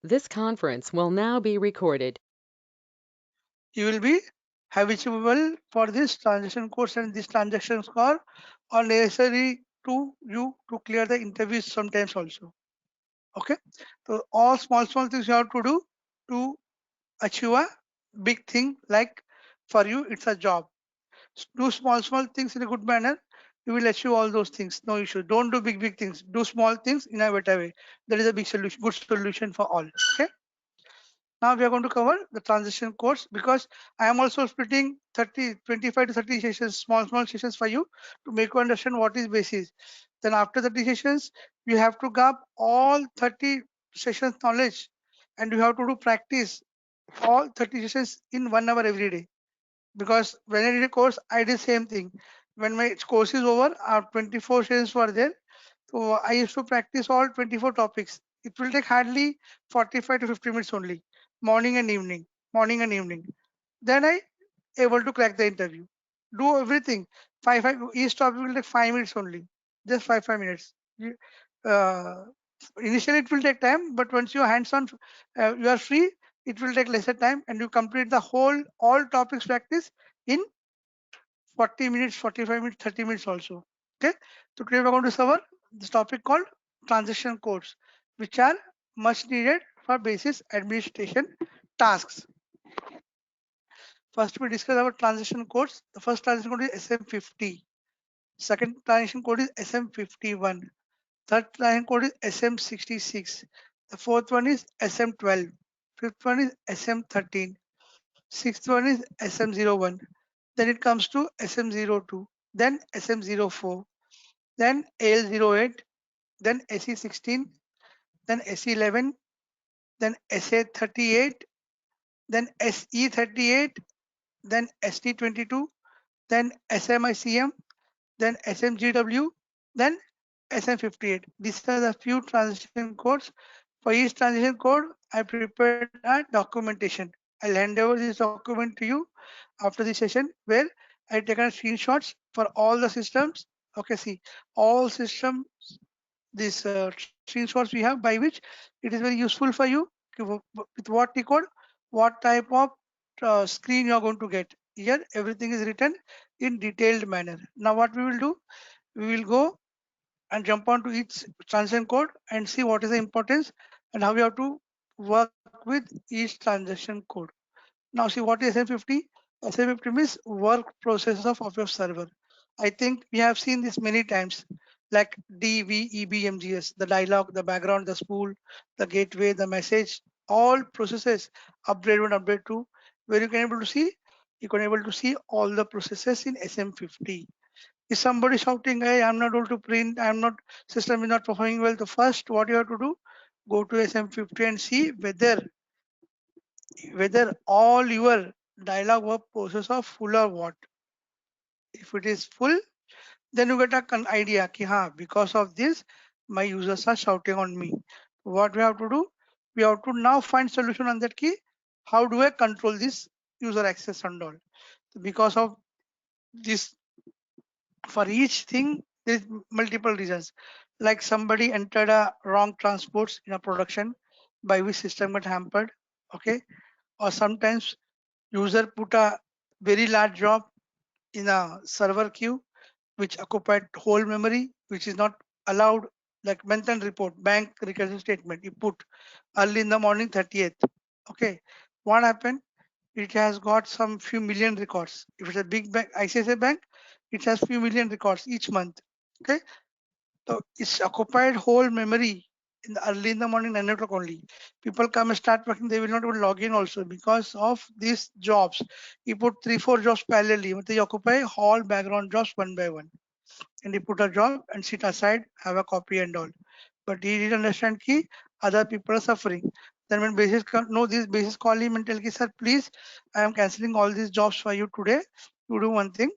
This conference will now be recorded. You will be habitual for this transaction course and this transaction score are necessary to you to clear the interviews sometimes also. Okay, so all small things you have to do to achieve a big thing. Like for you it's a job. Do small things in a good manner, you will achieve all those things, no issue. Don't do big things, do small things in a better way. That is a big solution, good solution for all. Okay, now we are going to cover the transition course because I am also splitting 25 to 30 sessions, small sessions for you to make you understand what is basis. Then after 30 sessions, you have to grab all 30 sessions knowledge and you have to do practice all 30 sessions in 1 hour every day. Because when I did a course, I did same thing. When my course is over, our 24 sessions were there. So I used to practice all 24 topics. It will take hardly 45 to 50 minutes only, morning and evening, morning and evening. Then I able to crack the interview. Do everything. Each topic will take 5 minutes only. Just 5 minutes. Uh, Initially it will take time, but once you hands on, you are free. It will take lesser time, and you complete the whole all topics practice in 40 minutes, 45 minutes, 30 minutes also. Okay. So today we're going to cover this topic called transition codes, which are much needed for basis administration tasks. First, we discuss about transition codes. The first transition code is SM50. Second transition code is SM51. Third transition code is SM66. The fourth one is SM12. Fifth one is SM13. Sixth one is SM01. Then it comes to SM02. Then SM04. Then AL08. Then SE16. Then SE11. Then SA38. Then SE38. Then ST22. Then SMICM, then SMGW, then SM58. These are the few transition codes. For each transition code, I prepared a documentation. I'll hand over this document to you after the session where I taken screenshots for all the systems. Okay, see, all systems, these screenshots we have by which it is very useful for you with what code, what type of screen you are going to get. Here, everything is written in detailed manner. Now, what we will do, we will go and jump onto each transaction code and see what is the importance and how we have to work with each transaction code. Now, see what is SM50? SM50 means work processes of your server. I think we have seen this many times, like DVEBMGS, the dialog, the background, the spool, the gateway, the message, all processes upgrade 1, upgrade 2, where you can able to see all the processes in SM50. Is somebody shouting, hey, I'm not able to print, I'm not, system is not performing well, the first what you have to do, go to SM50 and see whether all your dialog work process are full or what. If it is full, then you get a idea ki, because of this my users are shouting on me. What we have to do, we have to now find solution on that key. How do I control this user access and all? Because of this, for each thing there is multiple reasons, like somebody entered a wrong transports in a production by which system got hampered. Okay, or sometimes user put a very large job in a server queue which occupied whole memory, which is not allowed, like mental report, bank reconciliation statement, you put early in the morning 30th. Okay, what happened? It has got some few million records. If it's a big bank, ICICI Bank, it has few million records each month. Okay, so it's occupied whole memory in the early in the morning 9 o'clock only. People come and start working, they will not even log in also because of these jobs. You put 3-4 jobs parallelly, but they occupy all background jobs one by one. And he put a job and sit aside, have a copy and all. But he didn't understand ki other people are suffering. Then when basis no, this basis call him and tell ki, sir, please, I am cancelling all these jobs for you today. You do one thing,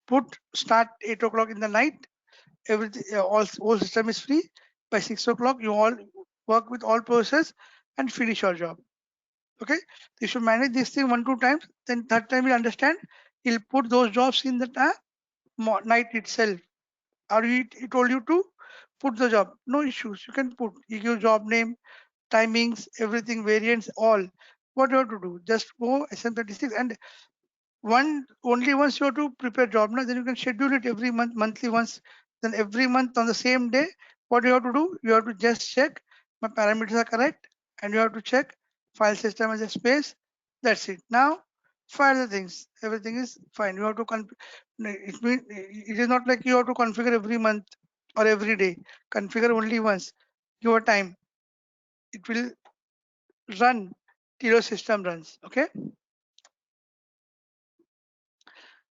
put start 8 o'clock in the night, everything, all system is free. By 6 o'clock, you all work with all process and finish your job. Okay, you should manage this thing 1-2 times. Then third time you understand, he'll put those jobs in the night itself. Or he told you to put the job, no issues, you can put, you give job name, timings, everything, variants, all. What you have to do? Just go SM36 and only once you have to prepare job now, then you can schedule it every month, monthly once. Then every month on the same day, what you have to do? You have to just check my parameters are correct, and you have to check file system as a space. That's it. Now, file the things. Everything is fine. You have to it is not like you have to configure every month or every day. Configure only once. Your time. It will run till your system runs. Okay.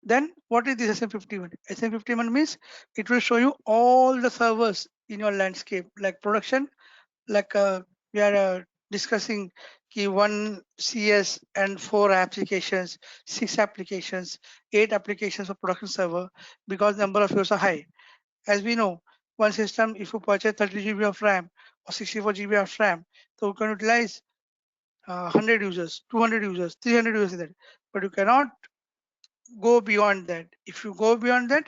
Then what is this SM51? SM51 means it will show you all the servers in your landscape, like production, like we are discussing key one CS and four applications, six applications, eight applications of production server because number of users are high. As we know, one system, if you purchase 30 GB of RAM or 64 GB of RAM, so you can utilize 100 users, 200 users, 300 users in that. But you cannot go beyond that. If you go beyond that,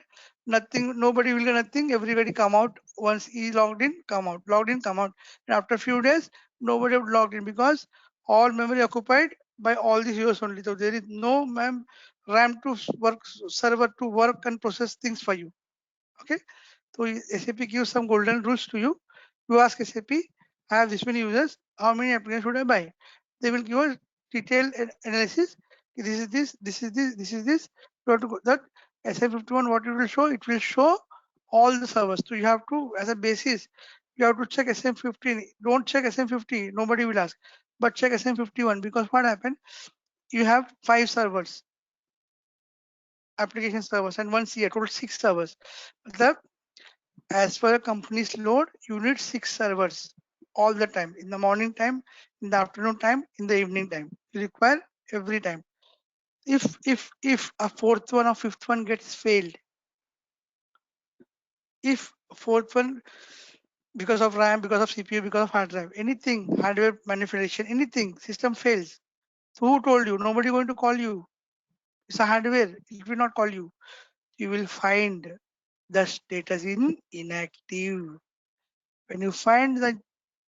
nothing, nobody will get nothing. Everybody come out once he logged in, come out, logged in, come out. And after a few days, nobody would logged in because all memory occupied by all these users only. So there is no RAM to work, server to work and process things for you. Okay. So SAP gives some golden rules to you. You ask SAP, I have this many users, how many applications should I buy? They will give a detailed analysis. This is this, this is this, this is this. You have to go that SM51, what it will show? It will show all the servers. So you have to, as a basis, you have to check SM15. Don't check SM50, nobody will ask. But check SM51 because what happened? You have 5 servers, application servers, and one CA, total 6 servers. The As per a company's load, you need 6 servers all the time. In the morning time, in the afternoon time, in the evening time. You require every time. If a fourth one or fifth one gets failed, if fourth one because of RAM, because of CPU, because of hard drive, anything, hardware manipulation, anything, system fails. So who told you? Nobody going to call you. It's a hardware. It will not call you. You will find the status in inactive. When you find the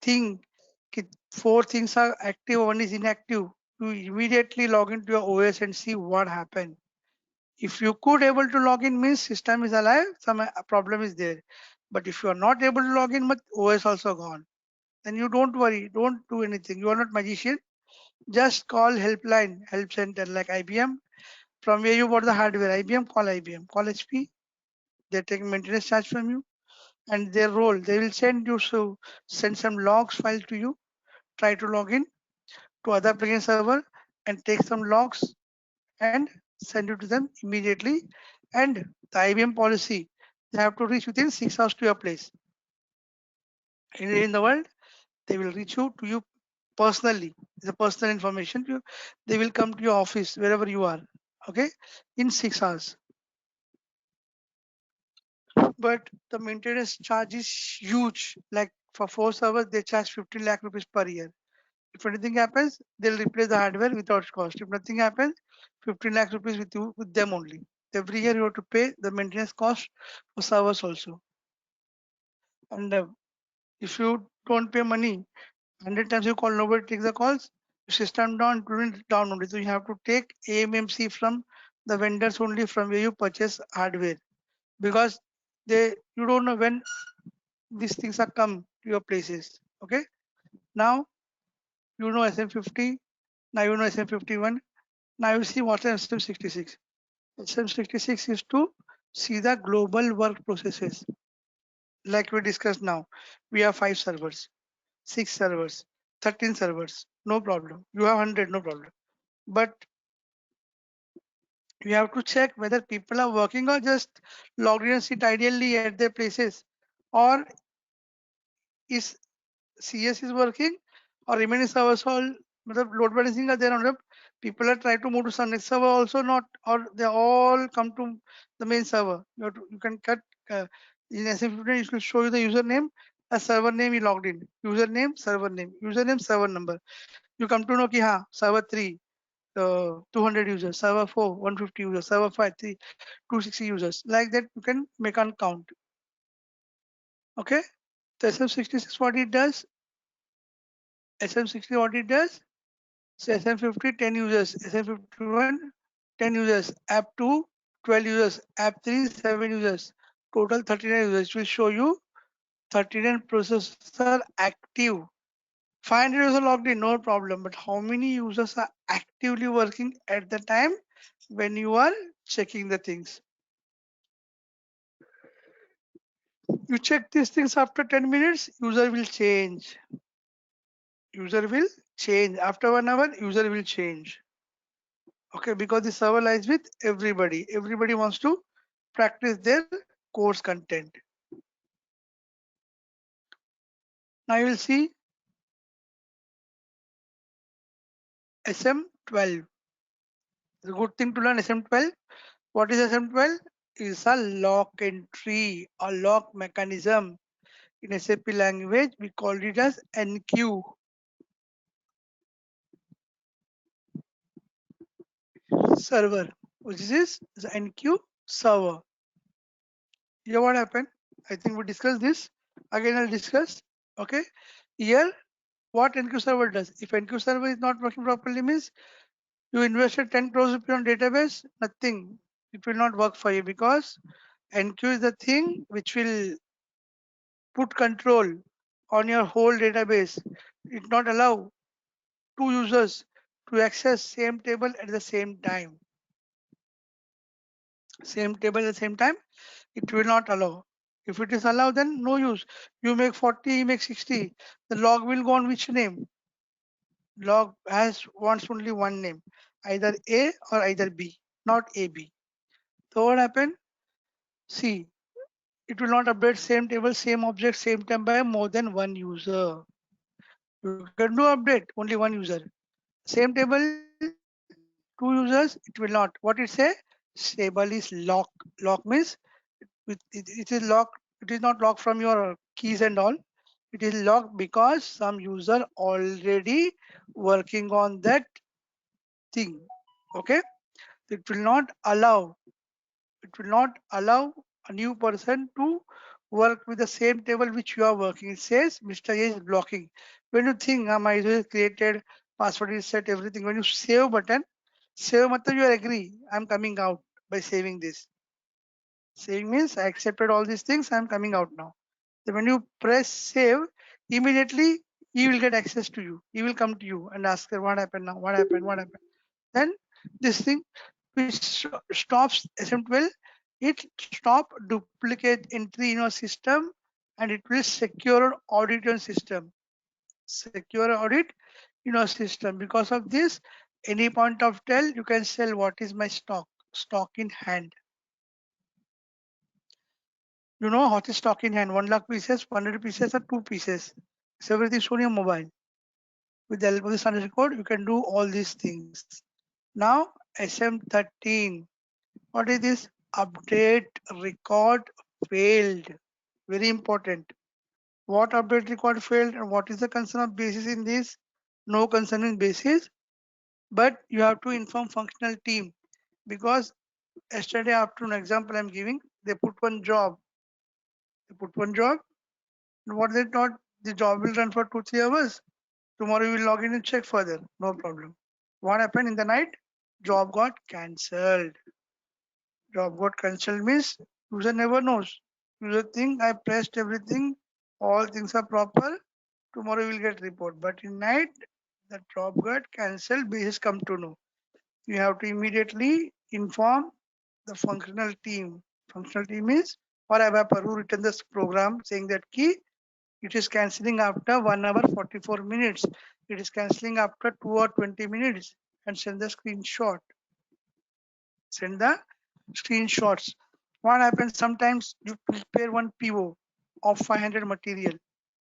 thing, four things are active, one is inactive, you immediately log into your OS and see what happened. If you could able to log in means system is alive, some problem is there. But if you are not able to log in, but OS also gone. Then you don't worry, don't do anything. You are not magician. Just call helpline, help center like IBM. From where you bought the hardware, IBM, call IBM, call HP. They take maintenance charge from you and their role. They will send some logs file to you. Try to log in to other plugin server and take some logs and send it to them immediately. And the IBM policy, they have to reach within 6 hours to your place. Anywhere in the world, they will reach you to you personally. The personal information. They will come to your office wherever you are. Okay, in 6 hours. But the maintenance charge is huge. Like for 4 servers, they charge 50 lakh rupees per year. If anything happens, they'll replace the hardware without cost. If nothing happens, 15 lakh rupees with you with them only. Every year you have to pay the maintenance cost for servers also. And if you don't pay money, 100 times you call, nobody takes the calls. System down, down only. So you have to take AMMC from the vendors only from where you purchase hardware because you don't know when these things are come to your places. Okay. Now you know SM50. Now you know SM51. Now you see what's SM66. SM66 is to see the global work processes. Like we discussed now, we have 5 servers, 6 servers, 13 servers, no problem. You have 100, no problem. But you have to check whether people are working or just logged in and sit ideally at their places, or is CS is working or remaining servers all load balancing are there on people are trying to move to some next server also not, or they all come to the main server. You can cut in SM15 it will show you the username, a server name you logged in, username, server number. You come to know ki ha server 3 200 users, server 4 150 users, server 5 260 users, like that you can make on count. Okay, the SM66 what it does, SM60 what it does? So SM50 10 users, SM51 10 users, app 2 12 users, app 3 7 users, total 39 users. It will show you 39 processors are active. 500 users logged in, no problem. But how many users are actively working at the time when you are checking the things? You check these things after 10 minutes, user will change. User will change. After 1 hour, user will change. Okay, because the server lies with everybody. Everybody wants to practice their course content. Now you will see SM12. It's a good thing to learn SM12. What is SM12? Is a lock entry, a lock mechanism. In SAP language, we call it as NQ server, which is the NQ server. Here what happened? I think we discussed this. Again, I'll discuss. Okay. Here, what NQ server does? If NQ server is not working properly, means you invested 10 crores rupees on database, nothing. It will not work for you because NQ is the thing which will put control on your whole database. It not allow two users to access same table at the same time. Same table at the same time, it will not allow. If it is allowed, then no use. You make 40, you make 60. The log will go on which name? Log has wants only one name, either A or either B, not AB. So what happened? See, it will not update same table, same object, same time by more than one user. You can do update, only one user. Same table, two users, it will not. What it say? Table is lock. Lock means it is locked. It is not locked from your keys and all. It is locked because some user already working on that thing. Okay, it will not allow. It will not allow a new person to work with the same table which you are working. It says Mr. A is blocking. When you think my user is created, password is set, everything. When you save button, save matlab you agree. I'm coming out by saving this. Saving means I accepted all these things. I'm coming out now. So when you press save, immediately he will get access to you. He will come to you and ask her what happened now, what happened, what happened. Then this thing which stops SM12, it stop duplicate entry in your system and it will secure audit your system. Secure audit in your system. Because of this, any point of tell you can sell what is my stock in hand. You know what is stock in hand? 1 lakh pieces, 100 pieces, or 2 pieces. It's everything shown on your mobile. With the help of the transition code, you can do all these things. Now, SM13. What is this? Update record failed. Very important. What update record failed and what is the concern of basis in this? No concern in basis, but you have to inform functional team because yesterday afternoon example I'm giving, they put one job. They put one job. And what they thought the job will run for 2-3 hours. Tomorrow you will log in and check further. No problem. What happened in the night? Job got cancelled. Job got cancelled means user never knows. User think I pressed everything, all things are proper. Tomorrow you will get report. But in night, the job got cancelled. Basis come to know. You have to immediately inform the functional team. Functional team is or developer who written this program saying that key it is cancelling after 1 hour 44 minutes. It is cancelling after 2 or 20 minutes and send the screenshot. Send the screenshots. What happens sometimes you prepare one PO of 500 material.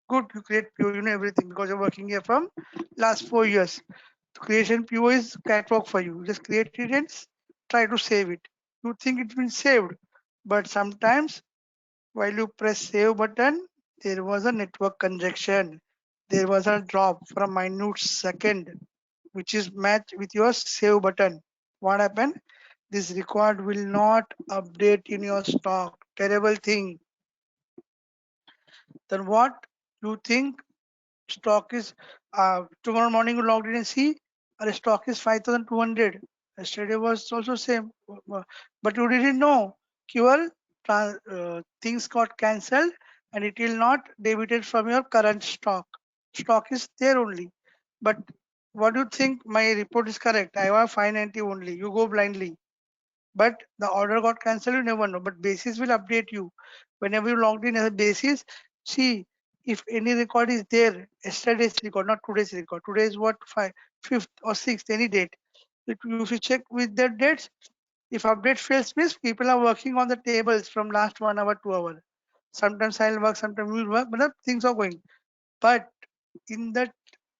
Good, you create PO, you know everything because you're working here from last 4 years. The creation PO is catwalk for you. Just create it and try to save it. You think it's been saved, but sometimes while you press save button, there was a network congestion. There was a drop for a minute second, which is matched with your save button. What happened? This record will not update in your stock. Terrible thing. Then what you think? stock is tomorrow morning you logged in and see our stock is 5200. Yesterday was also same, but you didn't know your things got cancelled and it will not debited from your current stock. Stock is there only. But what do you think? My report is correct. I have 590 only. You go blindly. But the order got cancelled, you never know. But basis will update you. Whenever you logged in as a basis, see if any record is there, yesterday's record, not today's record. Today is what, 5th or 6th, any date. If you check with the dates, if update fails means people are working on the tables from last 1 hour, 2 hour. Sometimes I'll work, sometimes we'll work, but things are going. But in that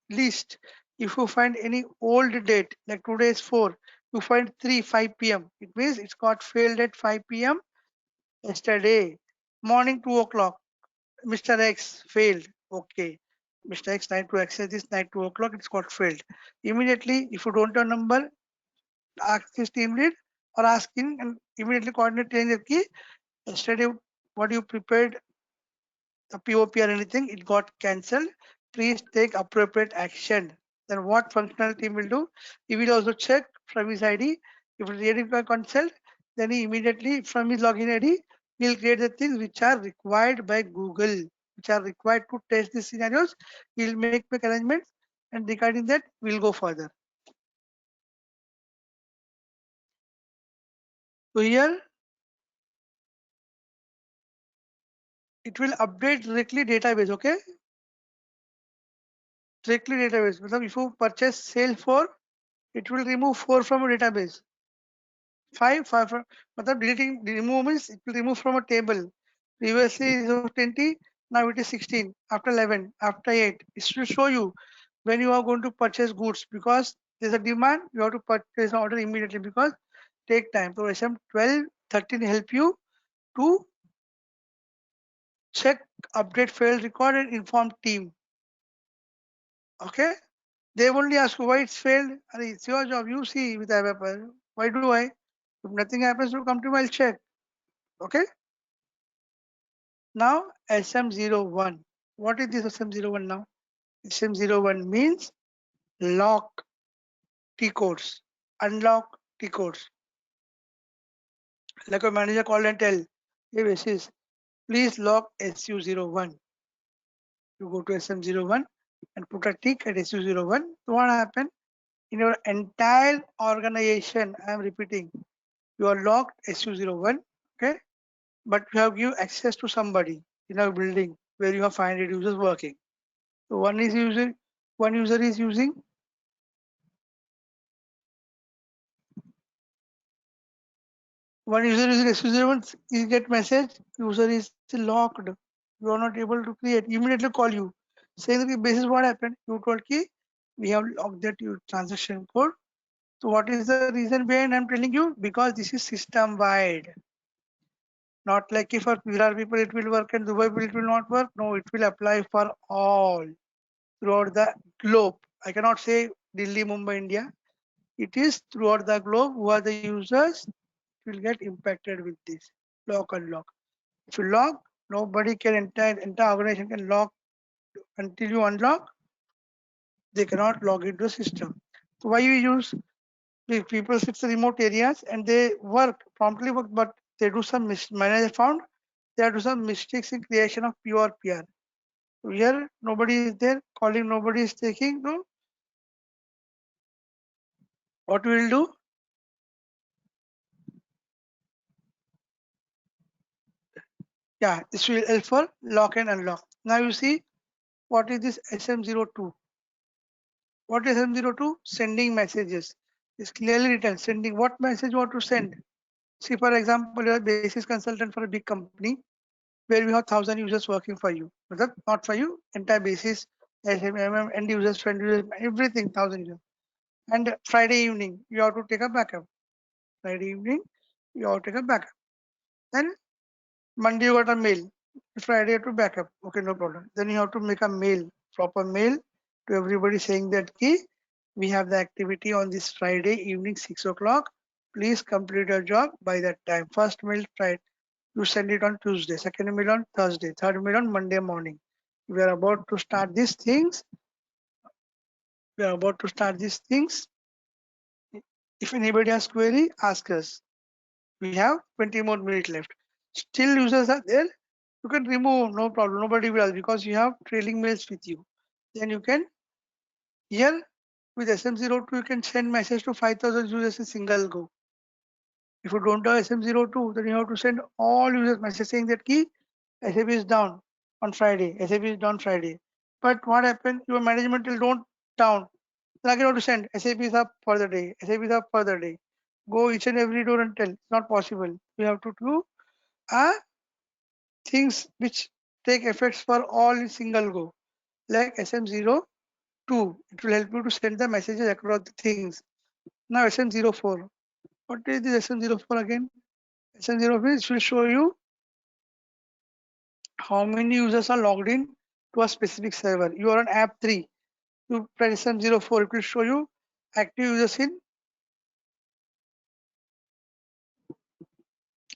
list, if you find any old date, like today is 4, you find 5 p.m. It means it's got failed at 5 p.m. yesterday. Morning 2 o'clock, Mr. X failed. Okay. Mr. X tried to access this night 2 o'clock, it's got failed. Immediately, if you don't have number, ask his team lead or ask him and immediately coordinate change the key. Yesterday, what you prepared the POP or anything, it got cancelled. Please take appropriate action. Then what functional team will do? He will also check from his ID. If it's ready for consult, then he immediately from his login ID, he'll create the things which are required by Google, which are required to test these scenarios. He'll make arrangements and regarding that, we'll go further. So here, it will update directly database, okay? Directly database. If you purchase sale 4, it will remove 4 from a database. 5 from deleting the remove means it will remove from a table. Previously it was 20, now it is 16, after 11, after 8. It should show you when you are going to purchase goods because there's a demand, you have to purchase an order immediately because take time. So SM 12, 13 help you to check update failed record and inform team. Okay? They only ask you why it's failed. It's your job. You see with the why do I? If nothing happens, you come to me, I'll check. Okay? Now SM01. What is this SM01 now? SM01 means lock Tcodes, unlock Tcodes. Like a manager call and tell, hey basis, please lock SU01. You go to SM01 and put a tick at SU01. So what happened? In your entire organization, I am repeating, you are locked SU01, okay? But you have give access to somebody in a building where you have 500 users working. So one user is using one user is SU01, you get message, user is locked. You are not able to create. Immediately call you. Saying that basis what happened? You told key we have locked that your transaction code. So what is the reason behind I'm telling you? Because this is system wide. Not like if for Virar people it will work and Dubai people it will not work. No, it will apply for all throughout the globe. I cannot say Delhi, Mumbai, India. It is throughout the globe who are the users will get impacted with this lock unlock. If you lock, nobody can entire organization can lock until you unlock. They cannot log into the system. So why we use people sit in remote areas and they work promptly work, but they do some manager found they do some mistakes in creation of pure PR. So here nobody is there calling, nobody is taking. No, what we will do? Yeah, this will help for lock and unlock. Now you see what is this SM02? What is SM02? Sending messages. It's clearly written. Sending what message you want to send. See, for example, you're a basis consultant for a big company where we have 1,000 users working for you. But that not for you, entire basis, SMM, end users, friend users, everything, 1,000 users. And Friday evening, you have to take a backup. Friday evening, you have to take a backup. Then Monday you got a mail. Friday you have to backup. Okay, no problem. Then you have to make a mail, proper mail to everybody saying that key, we have the activity on this Friday evening 6 o'clock. Please complete your job by that time. First mail Friday, you send it on Tuesday. Second mail on Thursday. Third mail on Monday morning. We are about to start these things. We are about to start these things. If anybody has query, ask us. We have 20 more minutes left. Still users are there. You can remove, no problem. Nobody will ask because you have trailing mails with you. Then you can here with SM02 you can send message to 5,000 users in single go. If you don't have SM02, then you have to send all users message saying that key SAP is down on Friday. SAP is down Friday. But what happened? Your management will don't down. Then again you have to send SAP is up for the day. SAP is up for the day. Go each and every door and tell. It's not possible. We have to do things which take effects for all in single go. Like SM02. It will help you to send the messages across the things. Now SM04. What is this SM04 again? SM04 will show you how many users are logged in to a specific server. You are on app 3. You press SM04. It will show you active users in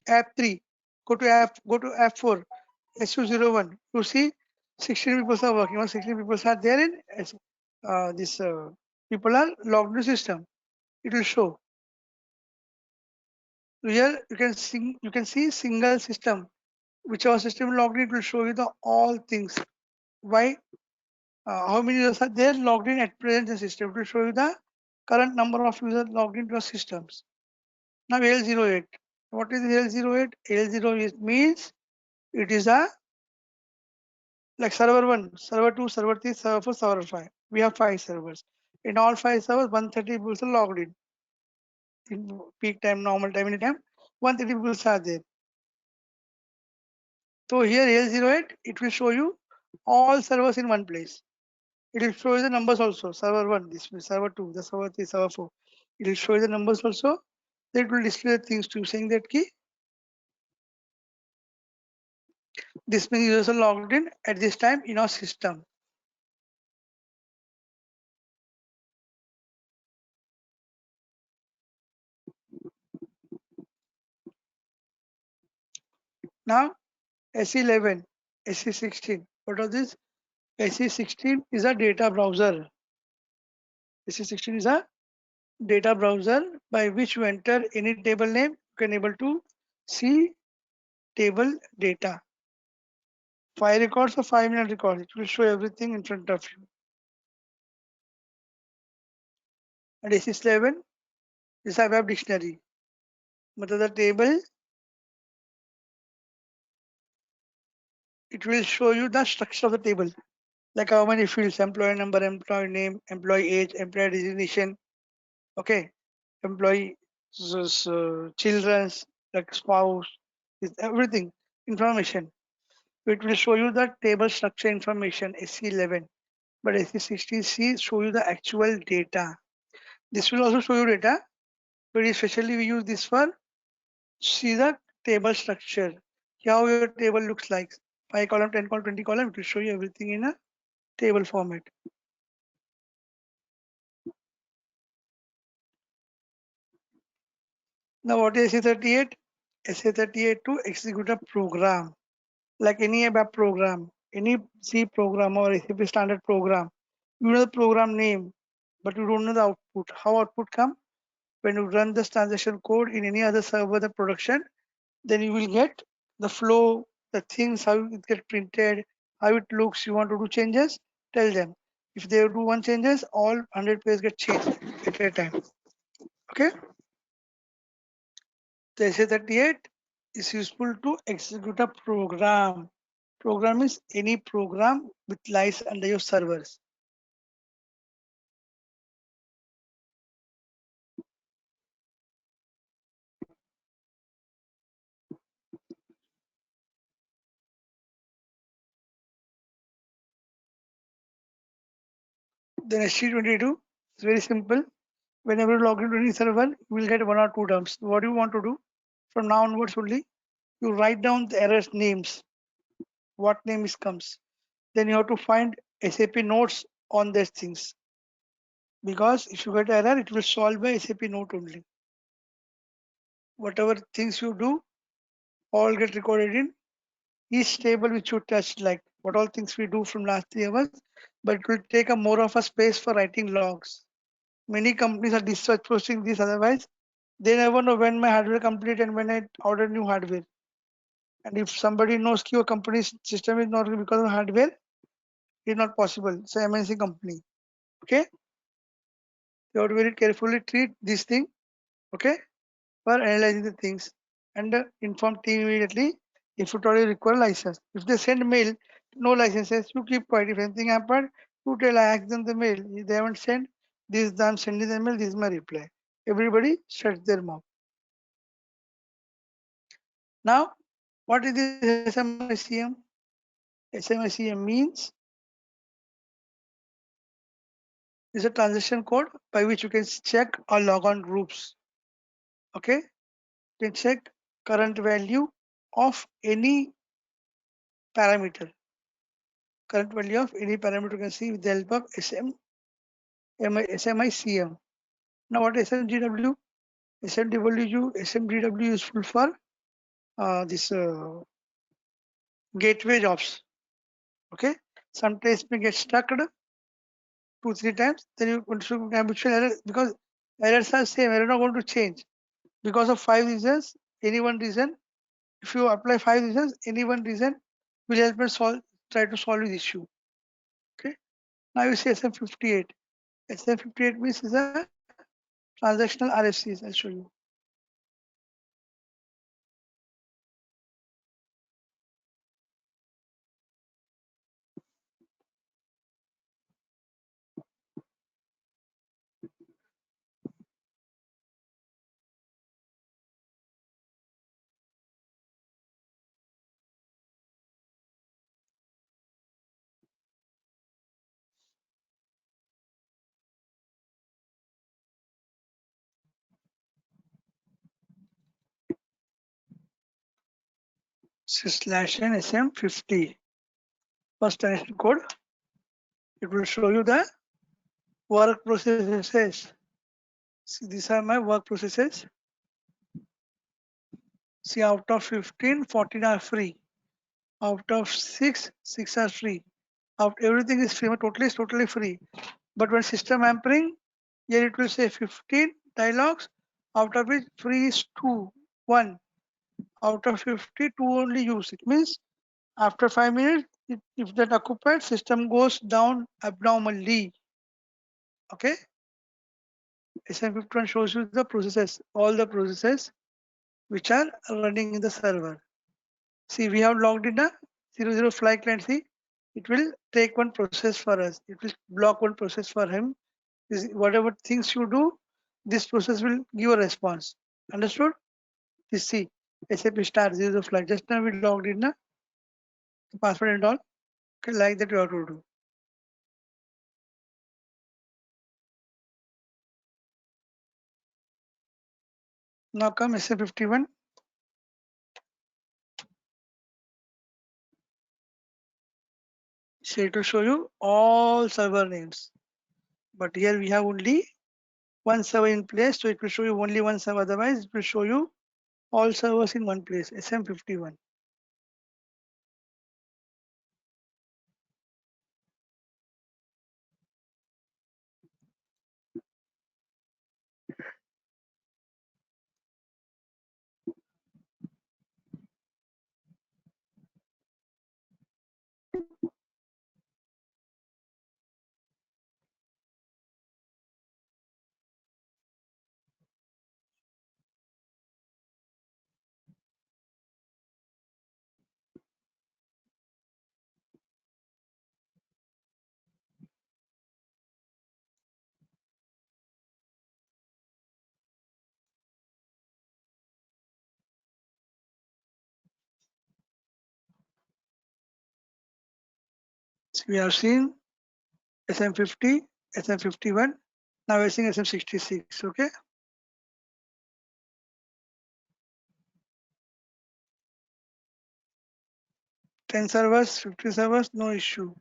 app 3. Go to app 4. SU01. You see 16 people are working. 16 people are there in this people are logged in the system. It will show. Here you can see single system. Whichever system logged in, it will show you the all things. Why? How many users are there logged in at present in the system? It will show you the current number of users logged into the systems. Now L08. What is L08? L08 means it is a like server 1, server 2, server 3, server 4, server 5. We have 5 servers. In all 5 servers, 130 people are logged in peak time, normal time, anytime. 130 people are there. So here L08, it will show you all servers in one place. It will show you the numbers also. Server 1, this means server 2, the server 3, server 4. It will show you the numbers also. Then it will display the things to saying that key. This means users are logged in at this time in our system. Now SE11, SE16. What are this? SE16 is a data browser. SE16 is a data browser by which you enter any table name, you can able to see table data. 5 records or 5 minute records. It will show everything in front of you. And SE11 is a web dictionary. But the table, it will show you the structure of the table. Like how many fields, employee number, employee name, employee age, employee designation, okay, employee children's, like spouse, is everything, information. It will show you the table structure information, SC11, but SC60C show you the actual data. This will also show you data, but especially we use this for see the table structure, how your table looks like. 5 column, 10 column, 20 column, it will show you everything in a table format. Now what is SA38? SA38 to execute a program, like any ABAP program, any C program or SAP standard program. You know the program name, but you don't know the output. How output come? When you run this transaction code in any other server, the production, then you will get the flow, the things, how it get printed, how it looks. You want to do changes, tell them. If they do one changes, all 100 pages get changed at a time. Okay. The SA38 is useful to execute a program. Program is any program which lies under your servers. Then ST22 is very simple. Whenever you log into any server, you will get 1 or 2 terms. What do you want to do? From now onwards only, you write down the errors names, what name is comes. Then you have to find SAP notes on these things. Because if you get error, it will solve by SAP note only. Whatever things you do, all get recorded in each table which you touch, like what all things we do from last 3 hours, but it will take a more of a space for writing logs. Many companies are dispatch posting this, otherwise they never know when my hardware complete and when I order new hardware. And if somebody knows your company's system is not because of hardware, it's not possible. It's an MNC company. Okay, you have to very carefully treat this thing. Okay, for analyzing the things and inform team immediately if it already require license. If they send mail, no licenses, you keep quiet. If anything happened, you tell I ask them the mail. If they haven't sent, this I'm sending the mail, this is my reply. Everybody shuts their mouth. Now, what is this SMICM? SMICM means is a transaction code by which you can check or log on groups. Okay, you can check current value of any parameter. Current value of any parameter you can see with the help of SMICM. Now what SMGW? SMGW is useful for this gateway jobs. Okay, sometimes may get stuck 2-3 times. Then you should habitual error because errors are same. Error not going to change because of 5 reasons. Any one reason, if you apply 5 reasons, any one reason will help us try to solve this issue. Okay. Now you see SM58. SM58 means is a transactional RFCs. I'll show you. /n SM50. First transaction code. It will show you the work processes. See, these are my work processes. See, out of 15, 14 are free. Out of 6, 6 are free. Out everything is free. Totally is totally free. But when system ampering, here it will say 15 dialogues. Out of which free is 2, 1. Out of 50, 2 only use. It means after 5 minutes, if that occupied, system goes down abnormally. Okay. SM51 shows you the processes, all the processes which are running in the server. See, we have logged in a 00 fly client. See, it will take one process for us. It will block one process for him. Whatever things you do, this process will give a response. Understood? This see, SAP star 00 flag. Just now we logged in the password and all. Okay, like that you have to do. Now come SM51. So it will show you all server names. But here we have only one server in place, so it will show you only one server. Otherwise, it will show you all servers in one place. SM51. So we have seen SM50, SM51. Now we're seeing SM66. Okay. 10 servers, 50 servers, no issue.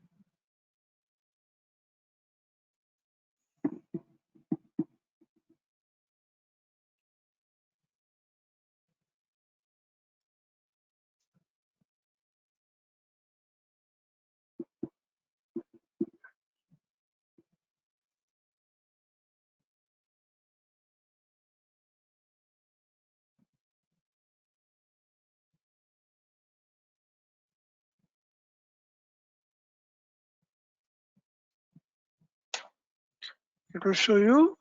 It will show you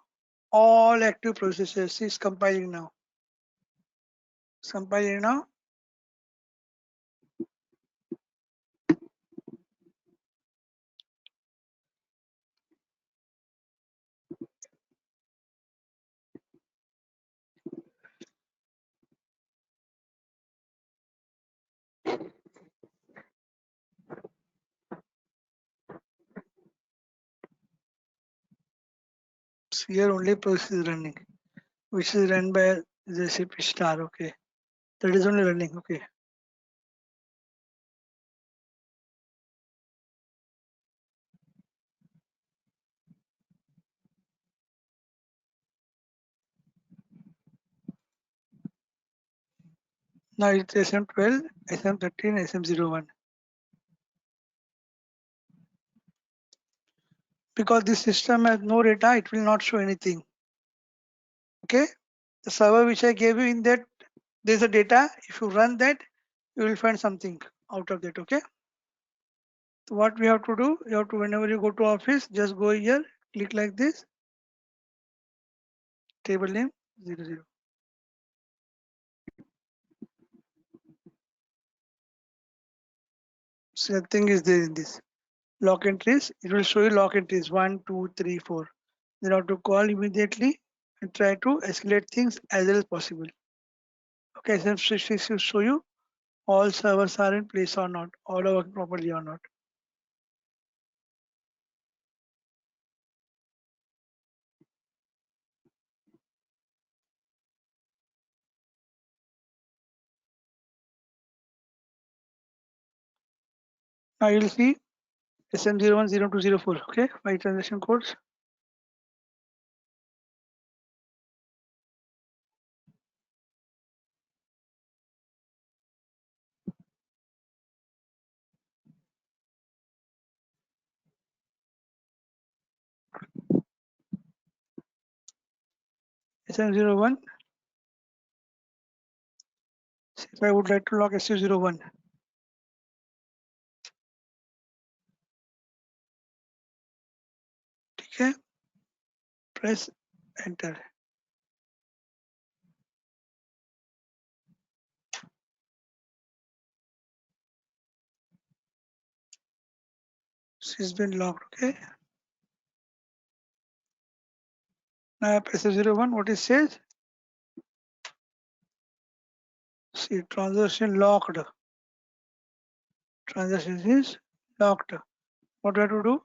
all active processes. It's compiling now. It's compiling now. So here only process is running, which is run by the SAP star. Okay, that is only running. Okay. Now it's SM12, SM13, SM01. Because this system has no data, it will not show anything. Okay. The server which I gave you, in that there's a data. If you run that, you will find something out of that. Okay. So what we have to do, you have to, whenever you go to office, just go here, click like this, table name 00. So the thing is there in this lock entries. It will show you lock entries 1, 2, 3, 4. Then you have to call immediately and try to escalate things as well as possible. Okay, SM66 will show you all servers are in place or not, all are working properly or not. Now you'll see SM01, 02, 04. Okay, my transaction codes. SM01. If I would like to log SU01, okay, press enter. It's been logged. Okay. Now I press SU01. What it says? See, transaction locked. Transaction is locked. What do I have to do?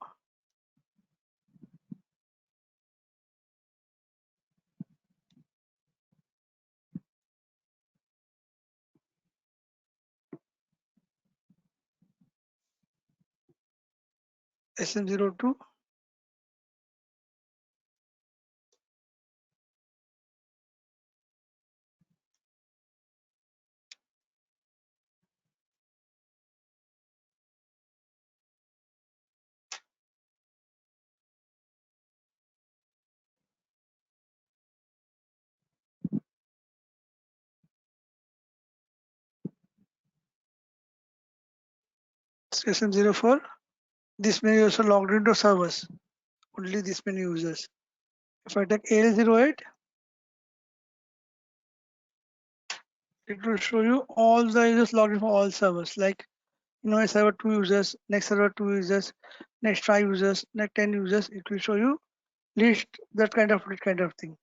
SM02. SM04. This many also logged into servers. Only this many users. If I take AL08, it will show you all the users logged in for all servers. Like, a server 2 users, next server 2 users, next 5 users, next 10 users. It will show you list, that kind of thing.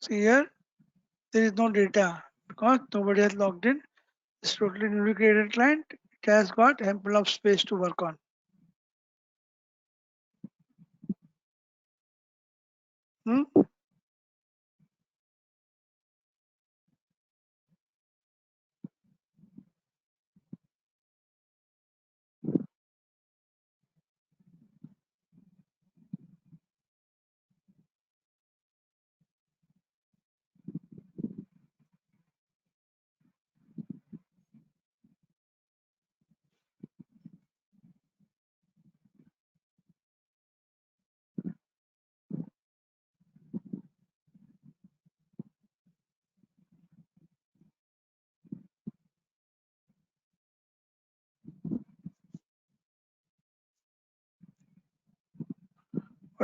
See here, there is no data because nobody has logged in. It's totally newly created client. It has got ample of space to work on. Hmm?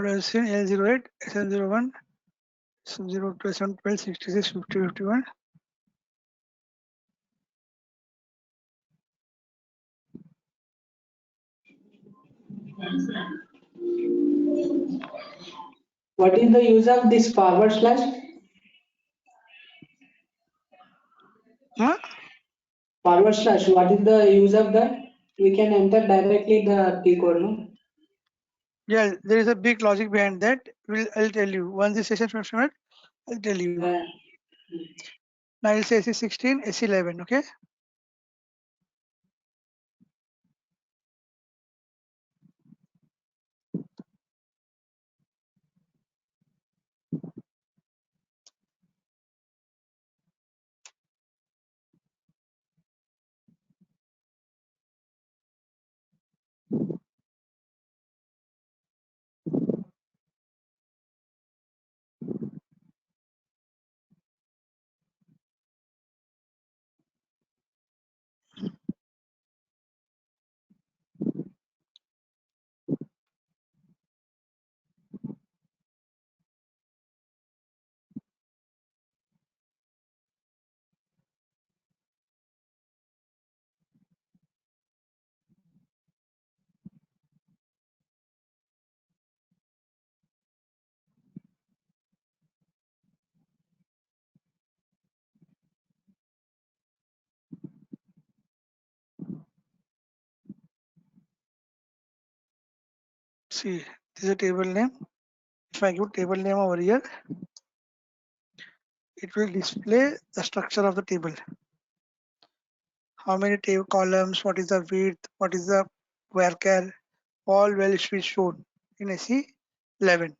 What I see L08, SN01, SM02, SM12, 66, 50, 51. What is the use of this forward slash? Huh? Forward slash, what is the use of that? We can enter directly the T code, no? Yeah, there is a big logic behind that. I'll tell you. Once the session finished, I'll tell you. Uh, Now I'll say SC16, SC11, okay? See, this is a table name. If I give table name over here, it will display the structure of the table. How many table columns, what is the width, what is the varchar, all will be shown in SE11.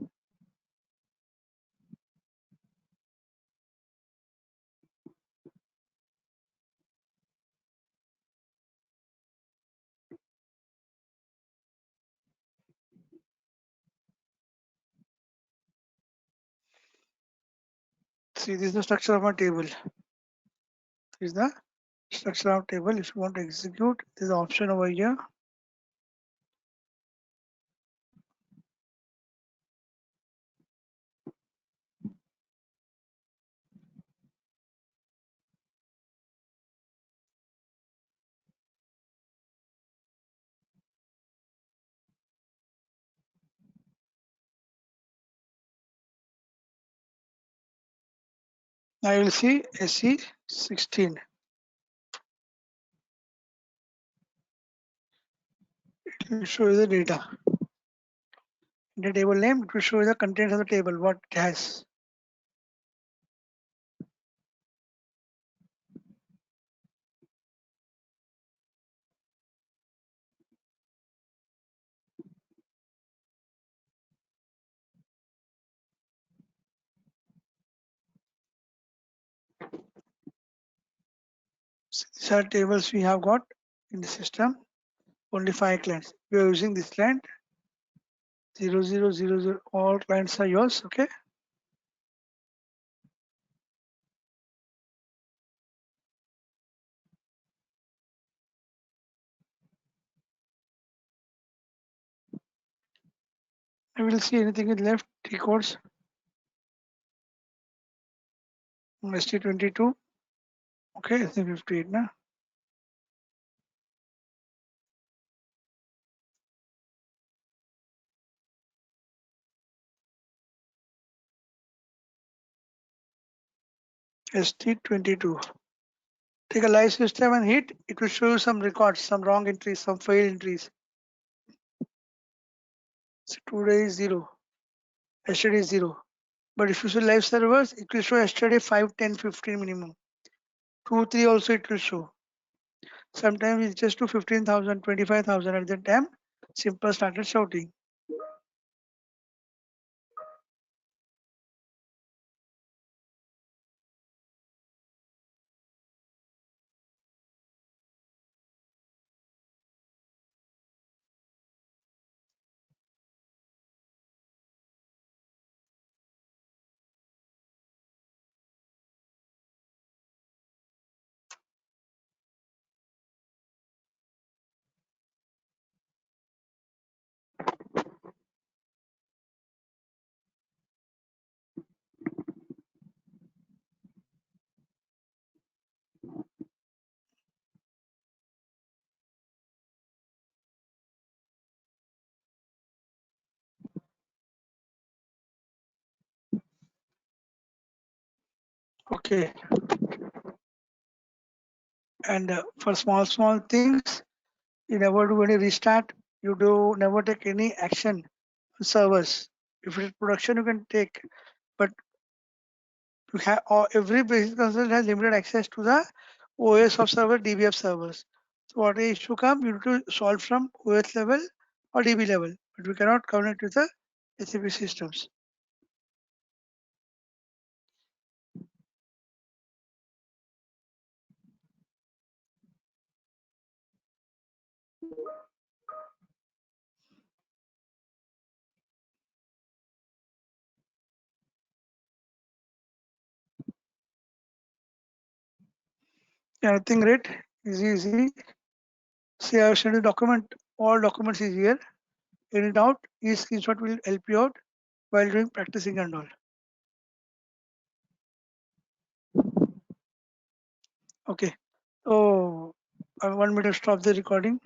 See, this is the structure of my table. This is the structure of table. If you want to execute, there's an option over here. Now you will see SE16. It will show you the data. In the table name, it will show you the contents of the table, what it has. So these are tables we have got in the system. Only 5 clients. We are using this client 0000. All clients are yours. Okay. I will see anything is left. Tcodes. ST22. Okay. ST58 now. ST22. Take a live system and hit. It will show you some records, some wrong entries, some failed entries. So today is 0. Yesterday is 0. But if you see live servers, it will show yesterday 5, 10, 15 minimum. 2, 3 also it will show. Sometimes it's just to 15,000, 25,000 at that time. Simple started shouting. Okay. And for small things, you never do any restart. You do never take any action on servers. If it's production, you can take, but you have or every business consultant has limited access to the OS of server, DB of servers. So what issue come, you need to solve from OS level or DB level, but we cannot connect with the SAP systems. Yeah, nothing great, easy. See, I have sent a document. All documents is here. Any doubt, each screenshot will help you out while doing practicing and all. Okay. So I want me to stop the recording.